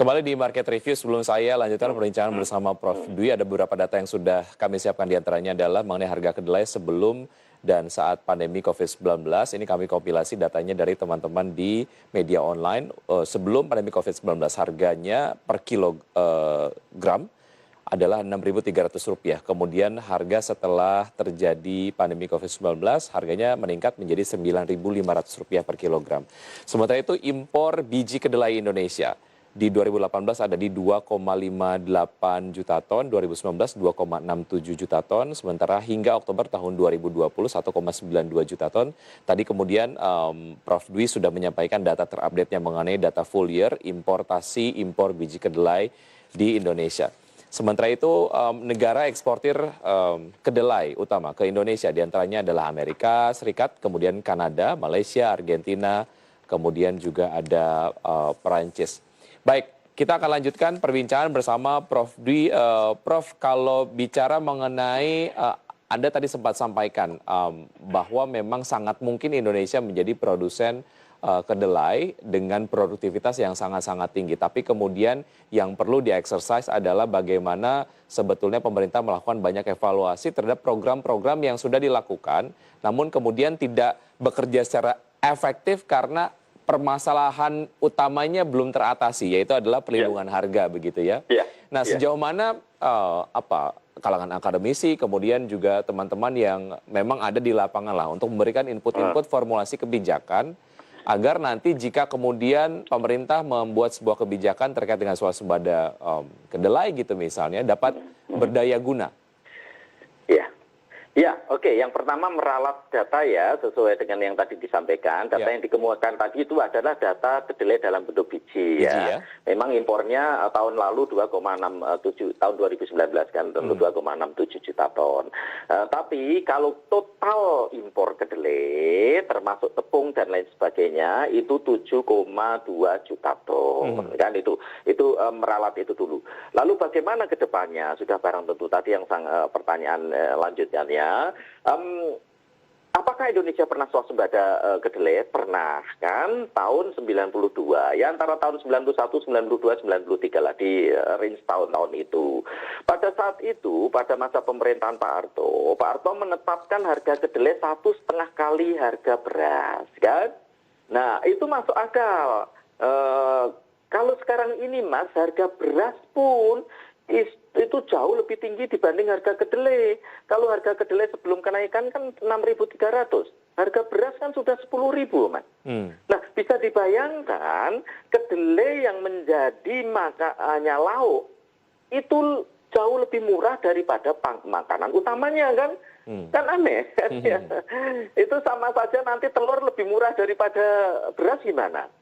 Kembali di Market Review, sebelum saya lanjutkan perbincangan bersama Prof. Dwi, ada beberapa data yang sudah kami siapkan, diantaranya adalah mengenai harga kedelai sebelum dan saat pandemi COVID-19. Ini kami kompilasi datanya dari teman-teman di media online. Sebelum pandemi COVID-19 harganya per kilogram adalah Rp6.300. Kemudian harga setelah terjadi pandemi COVID-19 harganya meningkat menjadi Rp9.500 per kilogram. Sementara itu impor biji kedelai Indonesia di 2018 ada di 2,58 juta ton, 2019 2,67 juta ton, sementara hingga Oktober tahun 2020 1,92 juta ton. Tadi kemudian Prof. Dwi sudah menyampaikan data terupdate-nya mengenai data full year importasi impor biji kedelai di Indonesia. Sementara itu negara eksportir kedelai utama ke Indonesia diantaranya adalah Amerika Serikat, kemudian Kanada, Malaysia, Argentina, kemudian juga ada Perancis. Baik, kita akan lanjutkan perbincangan bersama Prof. Dwi. Prof, kalau bicara mengenai, Anda tadi sempat sampaikan bahwa memang sangat mungkin Indonesia menjadi produsen kedelai dengan produktivitas yang sangat-sangat tinggi. Tapi kemudian yang perlu di-exercise adalah bagaimana sebetulnya pemerintah melakukan banyak evaluasi terhadap program-program yang sudah dilakukan, namun kemudian tidak bekerja secara efektif karena permasalahan utamanya belum teratasi, yaitu adalah perlindungan harga, begitu ya. Nah, sejauh mana kalangan akademisi, kemudian juga teman-teman yang memang ada di lapangan lah untuk memberikan input-input formulasi kebijakan agar nanti jika kemudian pemerintah membuat sebuah kebijakan terkait dengan swasembada kedelai gitu misalnya dapat berdaya guna. Ya, oke. Yang pertama meralat data ya, sesuai dengan yang tadi disampaikan. Data yang dikemukakan tadi itu adalah data kedelai dalam bentuk biji ya. Memang impornya tahun lalu 2,67, tahun 2019 kan, tentu 2,67 juta ton. Tapi kalau total impor kedelai, termasuk tepung dan lain sebagainya, itu 7,2 juta ton. Kan itu meralat itu dulu. Lalu bagaimana ke depannya? Sudah barang tentu tadi yang pertanyaan lanjutnya. Apakah Indonesia pernah swasembada kedelai? Pernah kan, tahun 92 ya, antara tahun 91, 92, 93 lah, di range tahun-tahun itu. Pada saat itu, pada masa pemerintahan Pak Harto menetapkan harga kedelai 1,5 kali harga beras kan. Nah, itu masuk akal. Kalau sekarang ini Mas, harga beras pun itu jauh lebih tinggi dibanding harga kedelai. Kalau harga kedelai sebelum kenaikan kan 6.300. Harga beras kan sudah 10.000, Mas. Nah, bisa dibayangkan kedelai yang menjadi makanannya lauk itu jauh lebih murah daripada makanan utamanya kan. Kan aneh. Itu sama saja nanti telur lebih murah daripada beras gimana?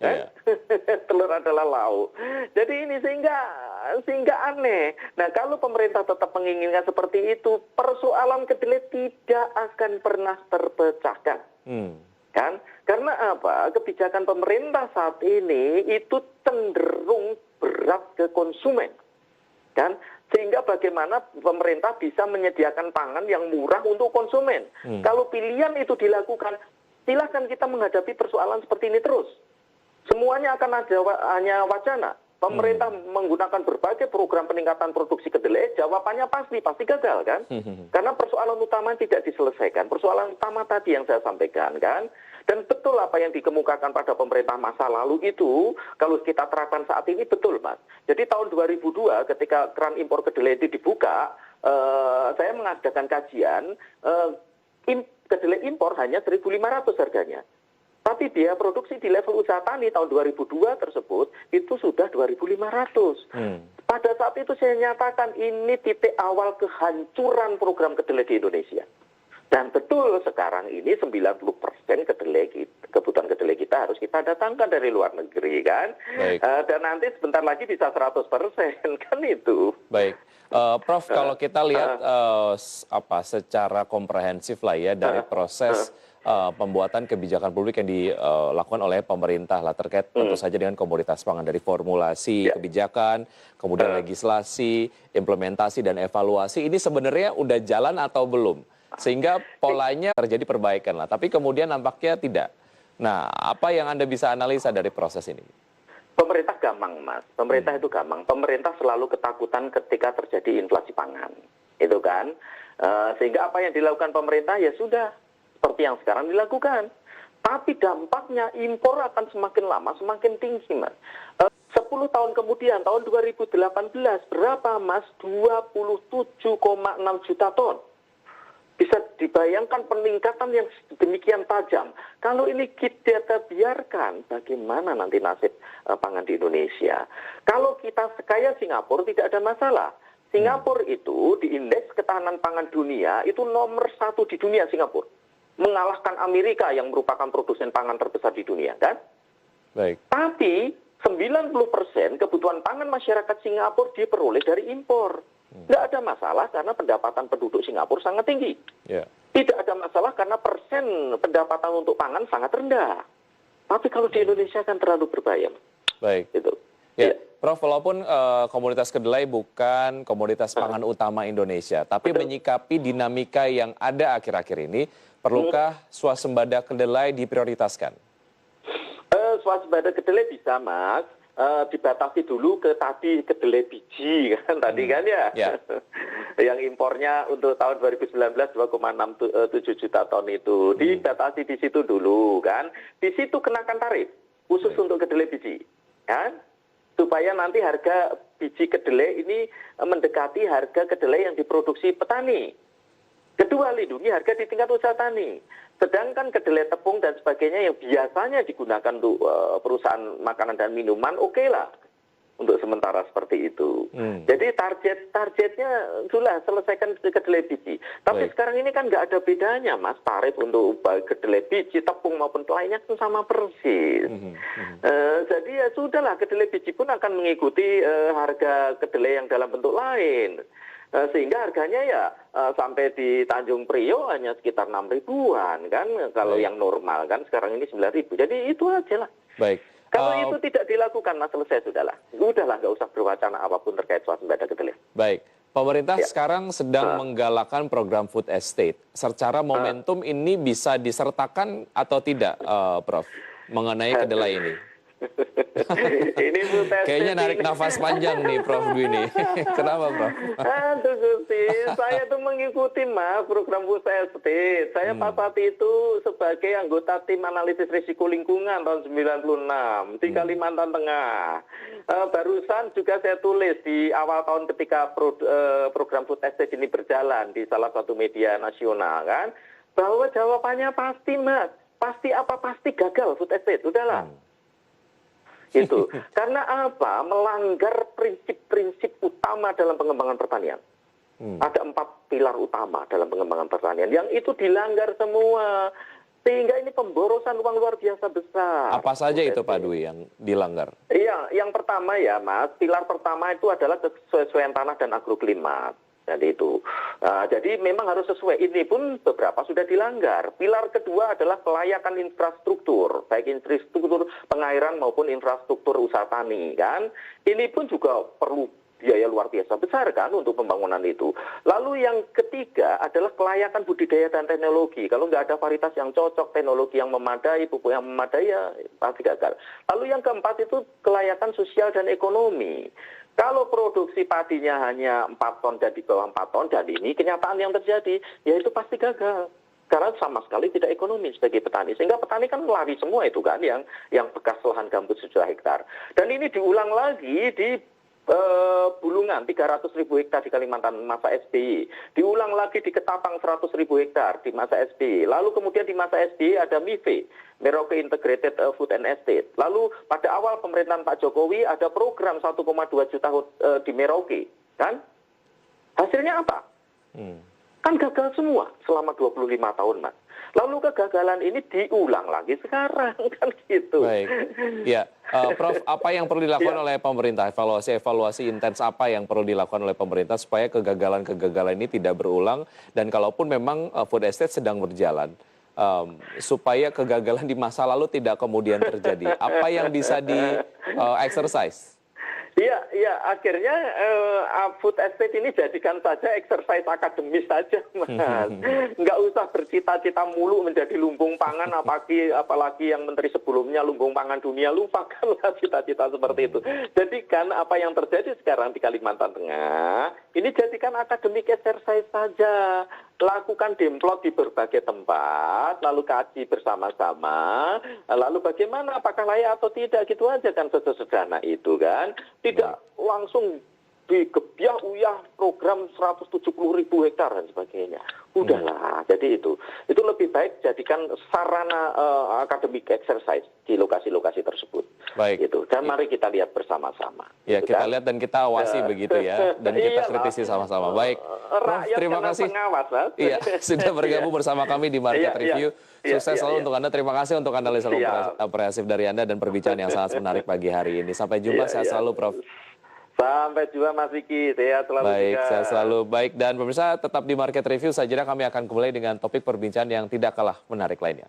Telur adalah lauk. Jadi ini sehingga aneh. Nah, kalau pemerintah tetap menginginkan seperti itu, persoalan kedelai tidak akan pernah terpecahkan. Kan? Karena apa? Kebijakan pemerintah saat ini itu cenderung berat ke konsumen. Kan? Sehingga bagaimana pemerintah bisa menyediakan pangan yang murah untuk konsumen. Kalau pilihan itu dilakukan, silakan kita menghadapi persoalan seperti ini terus. Semuanya akan ada hanya wacana. Pemerintah menggunakan berbagai program peningkatan produksi kedelai, jawabannya pasti gagal kan? Karena persoalan utama tidak diselesaikan. Persoalan utama tadi yang saya sampaikan kan? Dan betul apa yang dikemukakan pada pemerintah masa lalu itu, kalau kita terapkan saat ini betul, Mas. Jadi tahun 2002 ketika keran impor kedelai itu dibuka, saya mengadakan kajian, kedelai impor hanya 1.500 harganya. Tapi biaya produksi di level usaha tani tahun 2002 tersebut itu sudah 2.500. Pada saat itu saya nyatakan ini titik awal kehancuran program kedelai di Indonesia. Dan betul sekarang ini 90% kebutuhan kedelai kita harus kita datangkan dari luar negeri kan. Dan nanti sebentar lagi bisa 100% kan itu. Baik. Prof, kalau kita lihat secara komprehensif lah ya dari proses pembuatan kebijakan publik yang dilakukan oleh pemerintah lah terkait tentu saja dengan komoditas pangan, dari formulasi kebijakan, kemudian legislasi, implementasi dan evaluasi, ini sebenarnya udah jalan atau belum? Sehingga polanya terjadi perbaikan lah, tapi kemudian nampaknya tidak. Nah, apa yang Anda bisa analisa dari proses ini? Pemerintah gampang, Mas. Pemerintah itu gampang. Pemerintah selalu ketakutan ketika terjadi inflasi pangan. Itu kan. Sehingga apa yang dilakukan pemerintah ya sudah seperti yang sekarang dilakukan. Tapi dampaknya impor akan semakin lama semakin tinggi, Mas. 10 tahun kemudian, tahun 2018, berapa, Mas? 27,6 juta ton. Bisa dibayangkan peningkatan yang demikian tajam. Kalau ini kita biarkan, bagaimana nanti nasib pangan di Indonesia? Kalau kita sekaya Singapura tidak ada masalah. Singapura itu di indeks ketahanan pangan dunia itu nomor 1 di dunia Singapura. Mengalahkan Amerika yang merupakan produsen pangan terbesar di dunia, kan? Baik. Tapi 90% kebutuhan pangan masyarakat Singapura diperoleh dari impor. Tidak ada masalah karena pendapatan penduduk Singapura sangat tinggi. Ya. Tidak ada masalah karena persen pendapatan untuk pangan sangat rendah. Tapi kalau di Indonesia kan terlalu berbahaya. Baik. Gitu. Ya, Prof, walaupun komoditas kedelai bukan komoditas pangan utama Indonesia, tapi menyikapi dinamika yang ada akhir-akhir ini, perlukah swasembada kedelai diprioritaskan? Swasembada kedelai bisa, Mas. Dibatasi dulu ke tadi kedelai biji kan tadi kan ya. Yang impornya untuk tahun 2019 2,67 juta ton itu dibatasi di situ dulu kan. Di situ kenakan tarif khusus untuk kedelai biji kan. Supaya nanti harga biji kedelai ini mendekati harga kedelai yang diproduksi petani. Kedua, lindungi harga di tingkat usaha tani. Sedangkan kedelai tepung dan sebagainya yang biasanya digunakan untuk perusahaan makanan dan minuman, oke lah. Untuk sementara seperti itu. Jadi targetnya sudah selesaikan kedelai biji. Tapi sekarang ini kan nggak ada bedanya, Mas. Tarif untuk kedelai biji, tepung maupun lainnya kan sama persis. Jadi ya sudahlah, kedelai biji pun akan mengikuti harga kedelai yang dalam bentuk lain. Sehingga harganya ya sampai di Tanjung Priok hanya sekitar 6 ribuan kan, kalau yang normal kan sekarang ini 9 ribu. Jadi itu aja lah. Baik. Kalau itu tidak dilakukan, Mas, selesai sudahlah. Sudahlah, nggak usah berwacana apapun terkait swasembada kedelai. Baik. Pemerintah sekarang sedang menggalakkan program food estate. Secara momentum ini bisa disertakan atau tidak, Prof, mengenai kedelai ini? Ini kayaknya narik nafas panjang nih Prof Dwi nih. Kenapa, Prof? Aduh Gusti, saya tuh mengikuti Mas program food estate. Saya pas saat itu sebagai anggota tim analisis risiko lingkungan tahun 96 di Kalimantan Tengah. Barusan juga saya tulis di awal tahun ketika program food estate ini berjalan di salah satu media nasional kan, bahwa jawabannya pasti, Mas. Pasti apa? Pasti gagal food estate. Udahlah. Itu karena apa? Melanggar prinsip-prinsip utama dalam pengembangan pertanian. Ada 4 pilar utama dalam pengembangan pertanian yang itu dilanggar semua, sehingga ini pemborosan uang luar biasa besar. Apa saja itu Pak Dwi yang dilanggar? Iya, yang pertama ya Mas, pilar pertama itu adalah kesesuaian tanah dan agroklimat. Jadi itu. Jadi memang harus sesuai. Ini pun beberapa sudah dilanggar. Pilar kedua adalah kelayakan infrastruktur, baik infrastruktur pengairan maupun infrastruktur usaha tani kan. Ini pun juga perlu biaya luar biasa besar kan untuk pembangunan itu. Lalu yang ketiga adalah kelayakan budidaya dan teknologi. Kalau nggak ada varietas yang cocok, teknologi yang memadai, pupuk yang memadai ya pasti gagal. Lalu yang keempat itu kelayakan sosial dan ekonomi. Kalau produksi padinya hanya 4 ton dan di bawah 4 ton, dan ini kenyataan yang terjadi, ya itu pasti gagal. Karena sama sekali tidak ekonomis bagi petani. Sehingga petani kan lari semua itu kan, yang bekas lahan gambut 1 juta hektar. Dan ini diulang lagi di Bulungan 300.000 hektar di Kalimantan masa SBY. Diulang lagi di Ketapang 100.000 hektar di masa SBY. Lalu kemudian di masa SBY ada MIFE, Merauke Integrated Food and Estate. Lalu pada awal pemerintahan Pak Jokowi ada program 1,2 juta di Merauke, kan? Hasilnya apa? Kan gagal semua selama 25 tahun, Mas. Lalu kegagalan ini diulang lagi sekarang, kan gitu. Baik. Ya, Prof, apa yang perlu dilakukan oleh pemerintah? Evaluasi intens apa yang perlu dilakukan oleh pemerintah supaya kegagalan-kegagalan ini tidak berulang, dan kalaupun memang food estate sedang berjalan, supaya kegagalan di masa lalu tidak kemudian terjadi. Apa yang bisa di exercise? Iya, iya. Akhirnya food estate ini jadikan saja exercise akademis saja, Mas. Nggak usah bercita-cita mulu menjadi lumbung pangan, apalagi yang menteri sebelumnya lumbung pangan dunia, lupakanlah cita-cita seperti itu. Jadikan apa yang terjadi sekarang di Kalimantan Tengah, ini jadikan akademik exercise saja. Lakukan demplot di berbagai tempat, lalu kaji bersama-sama, lalu bagaimana, apakah layak atau tidak, gitu aja kan, sesederhana itu kan. Tidak langsung digebyah uyah program 170.000 hektar dan sebagainya. Udahlah, jadi itu lebih baik jadikan sarana academic exercise di lokasi-lokasi tersebut. Baik. Gitu. Dan mari kita lihat bersama-sama. Ya, gitu kita kan? lihat dan kita awasi begitu ya, dan kita Iyalah. kritisi sama-sama. Baik, Prof, Rakyat terima karena kasih. pengawas, Mas. Iya, sudah bergabung bersama kami di Market Iya, iya. Review. Iya, Sukses iya, selalu iya. untuk Anda. Terima kasih untuk analisa Siap. komprehensif dari Anda dan perbincangan yang sangat menarik pagi hari ini. Sampai jumpa, Iya, sehat iya. selalu, Prof. Sampai jumpa, Mas Vicky. Sehat selalu Baik, juga. sehat selalu. Baik, dan pemirsa tetap di Market Review saja kami akan kembali dengan topik perbincangan yang tidak kalah menarik lainnya.